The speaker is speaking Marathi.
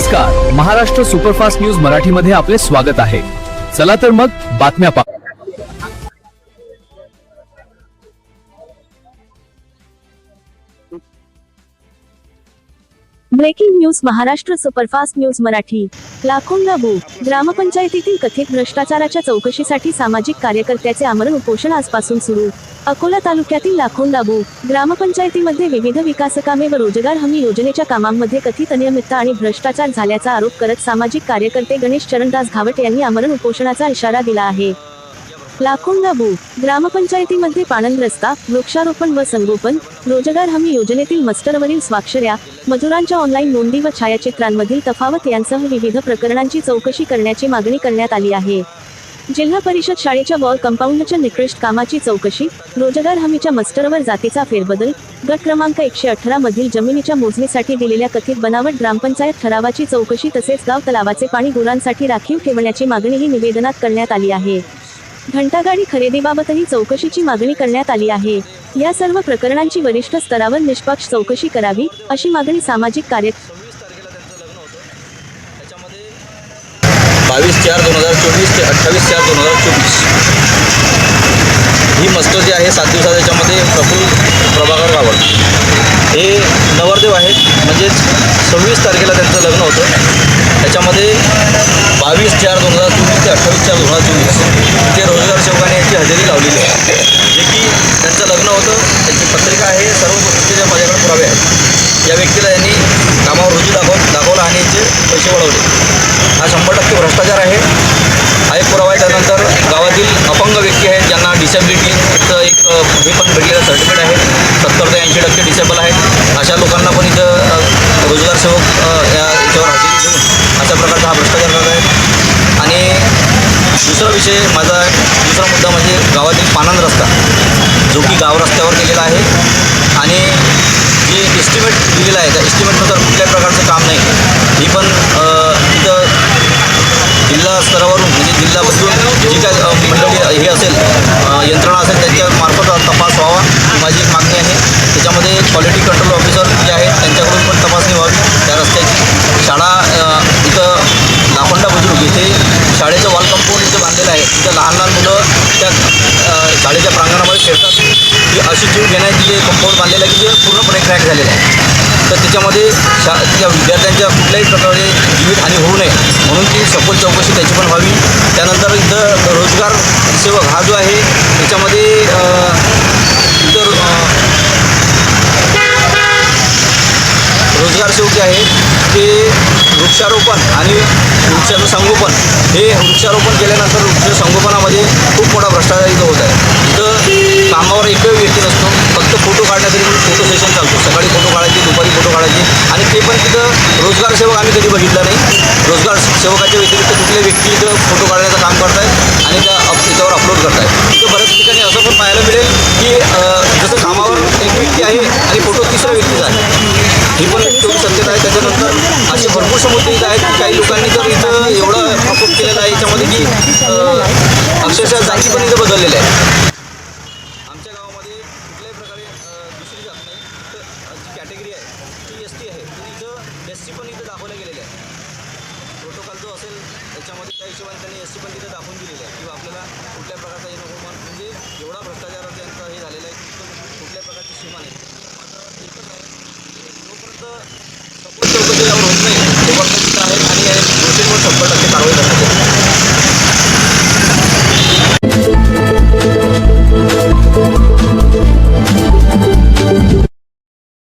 नमस्कार, महाराष्ट्र सुपरफास्ट न्यूज मराठीमध्ये आपले स्वागत आहे। चला तर मग बातम्या पाहू। Breaking news Maharashtra superfast news Marathi. Lakhonda Budruk ग्रामपंचायतीतील कथित भ्रष्टाचाराच्या चौकशीसाठी सामाजिक कार्यकर्त्याचे आमरण उपोषण आजपासून सुरू। अकोला तालुक्यातील लाखोंडा बुद्रुक ग्रामपंचायतीमध्ये विविध विकासकामे व रोजगार हमी योजनेच्या कामांमध्ये कथित अनियमितता आणि भ्रष्टाचार झाल्याचा आरोप करत सामाजिक कार्यकर्ते गणेश चरणदास घावट यांनी आमरण उपोषणाचा इशारा दिला आहे। लाखोंडा बुद्रुक ग्रामपंचायतीमध्ये पाणंद रस्ता, वृक्षारोपण व संगोपन, रोजगार हमी योजनेतील मस्टरवरील स्वाक्षऱ्या, मजुरांच्या ऑनलाईन नोंदी व छायाचित्रांमधील तफावत यांसह विविध प्रकरणांची चौकशी करण्याची मागणी करण्यात आली आहे। जिल्हा परिषद शाळेच्या वॉल कंपाऊंडच्या निकृष्ट कामाची चौकशी, रोजगार हमीच्या मस्टरवर जातीचा फेरबदल, गट क्रमांक 118 मधील जमिनीच्या मोजणीसाठी दिलेल्या कथित बनावट ग्रामपंचायत ठरावाची चौकशी तसेच गाव तलावाचे पाणी गुरांसाठी राखीव ठेवण्याची मागणीही निवेदनात करण्यात आली आहे। घंटागाडी खरेदीबाबतही चौकशीची मागणी करण्यात आली आहे। या सर्व प्रकरणांची वरिष्ठ स्तरावर निष्पक्ष चौकशी करावी अशी मागणी सामाजिक कार्य 22/4/2024 ते 28/4/2024 ही मस्टर जी आहे 7 दिवसात। त्याच्यामध्ये प्रफुल्ल प्रभाकर रावळ हे नवरदेव आहेत, म्हणजेच 26 तारखेला त्यांचं लग्न होतं। त्याच्यामध्ये 22/4/2024 ते 28/4/2024 ते रोजगार सेवकाने याची हजेरी लावलेली आहे, जे की त्यांचं लग्न होतं त्याची पत्रिका आहे, सर्व गोष्टीचे माझ्याकडे पुरावे आहेत। या व्यक्तीला यांनी कामावर रुजू दाखवला आणि याचे पैसे वळवले। हा 100% भ्रष्टाचार आहे। हा एक पुरावा आहे। त्यानंतर गावातील अपंग व्यक्ती आहेत ज्यांना डिसेबिलिटीचं एक हे पण भेटलेलं सर्टिफिकेट आहे, 70 ते 80% डिसेबल आहेत। अशा लोकांना पण इथं रोजगार सेवक याच्यावर हजेरी घेऊन अशा प्रकारचा हा भ्रष्टाचार करत आहे। आणि दुसरा विषय माझा दुसरा मुद्दा म्हणजे गावातील पाणंद रस्ता, जो की गाव रस्त्यावर केलेला आहे आणि जे एस्टिमेट दिलेला आहे त्या एस्टिमेटनुसार कुठल्याही प्रकारचं काम नाही। ही पण इथं जिल्हा स्तरावरून म्हणजे जिल्हा बदलून जी काय मंडळी हे असेल यंत्रणा असेल त्यांच्या मार्फत तपास व्हावा ही माझी एक मागणी आहे। त्याच्यामध्ये क्वालिटी कंट्रोल ऑफिसर जे आहेत त्यांच्याकडून पण तपासणी व्हावी त्या रस्त्याची। शाळा इथं लाखोंडा बुद्रुक इथे शाळेचं वॉल कंपाऊंड इथं बांधलेलं आहे, तिथं लहान लहान मुलं त्या शाळेच्या प्रांगणामध्ये खेळतात। की अशी जीव घेण्याची जे कंपाऊंड बांधलेलं आहे की जे पूर्णपणे क्रॅक झालेलं आहे, तर त्याच्यामध्ये त्या विद्यार्थ्यांच्या कुठल्याही प्रकारे जीवितहानी होऊ नये म्हणून ती सखोल चौकशी त्याची पण व्हावी। त्यानंतर इथं रोजगार सेवक हा जो आहे त्याच्यामध्ये इतर रोजगार सेवक जे आहे ते वृक्षारोपण आणि संगोपन, हे वृक्षारोपण केल्यानंतर वृक्ष संगोपनामध्ये खूप मोठा भ्रष्टाचार इथं होत आहे। इथं कामावर एकही व्यक्ती नसतो, फक्त फोटो काढण्यासाठी म्हणून फोटो सेशन चालतो, सकाळी फोटो काढायचे, दुपारी फोटो काढायचे आणि ते पण तिथं रोजगार सेवक आम्ही कधी बघितला नाही। रोजगार सेवकाच्या व्यतिरिक्त कुठले व्यक्ती इथं फोटो काढण्याचं काम करत आहेत आणि त्याच्यावर अपलोड करत आहेत। तिथं बऱ्याच ठिकाणी असं पण पाहायला मिळेल की जसं कामावर एक व्यक्ती आहे आणि फोटो तिसऱ्या व्यक्तीचा आहे, ही पण तेवढी सत्यता आहे। त्याच्यानंतर असे भरपूर मुद्दे इथं आहेत की काही लोकांनी तर इथं एवढं प्रकोप केलेला आहे याच्यामध्ये की अक्षरशः जाती पण इथं बदललेल्या आहेत। आमच्या गावामध्ये कुठल्याही प्रकारे दुसरी जात नाही, तर जी कॅटेगरी आहे ती ST आहे, तर इथं SC पण इथं दाखवल्या गेलेलं आहे। प्रोटोकॉल जो असेल त्याच्यामध्ये त्या हिशोबाने त्यांनी SC पण तिथं दाखवून दिलेलं आहे किंवा आपल्याला कुठल्या प्रकारचा हे नको म्हणजे एवढा भ्रष्टाचार त्यांचं हे झालेलं आहे की कुठल्या प्रकारची सीमा नाही। मात्र एकच आहे, जोपर्यंत